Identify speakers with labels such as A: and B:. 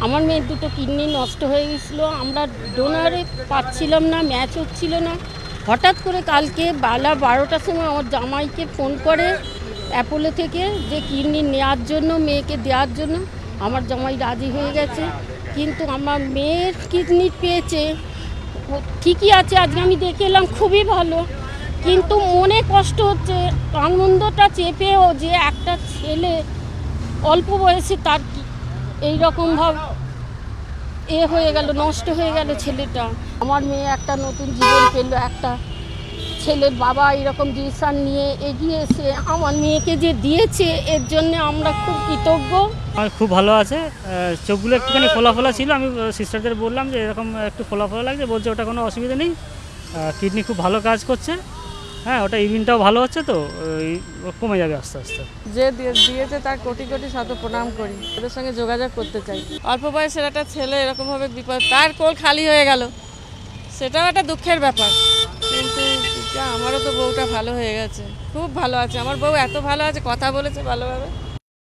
A: আমার মেয়ের দুটো কিডনি নষ্ট হয়ে গেছিলো। আমরা ডোনারে পাচ্ছিলাম না, ম্যাচ হচ্ছিল না। হঠাৎ করে কালকে বেলা 12টার সময় আমার জামাইকে ফোন করে অ্যাপোলো থেকে যে কিডনি নেওয়ার জন্য, মেয়েকে দেওয়ার জন্য। আমার জামাই রাজি হয়ে গেছে, কিন্তু আমার মেয়ের কিডনি পেয়েছে, ঠিকই আছে। আজকে আমি দেখে এলাম, খুবই ভালো, কিন্তু মনে কষ্ট হচ্ছে। আনন্দটা চেপেও যে একটা ছেলে অল্প বয়সে তার এইরকমভাবে হয়ে গেল, নষ্ট হয়ে গেল ছেলেটা। আমার মেয়ে একটা নতুন জীবন পেল, একটা ছেলের বাবা এরকম ডিসিশন নিয়ে এগিয়ে এসে আমার মেয়েকে যে দিয়েছে, এর জন্য আমরা খুব কৃতজ্ঞ।
B: আমার খুব ভালো আছে, চোখগুলো একটুখানি ফোলা ফোলা ছিল। আমি সিস্টারদের বললাম যে এরকম একটু ফোলা ফোলা লাগছে, বলছে ওটা কোনো অসুবিধা নেই, কিডনি খুব ভালো কাজ করছে। হ্যাঁ, ওটা ইউরিনটাও ভালো হচ্ছে, তো কমে যাবে আস্তে আস্তে।
C: যে দিয়েছে তার কোটি কোটি শত প্রণাম করি, ওদের সঙ্গে যোগাযোগ করতে চাই। অল্প বয়সের একটা ছেলে এরকমভাবে বিপদ, তার কোল খালি হয়ে গেল, সেটাও একটা দুঃখের ব্যাপার। কিন্তু আমারও তো বউটা ভালো হয়ে গেছে, খুব ভালো আছে। আমার বউ এত ভালো আছে, কথা বলেছে ভালোভাবে।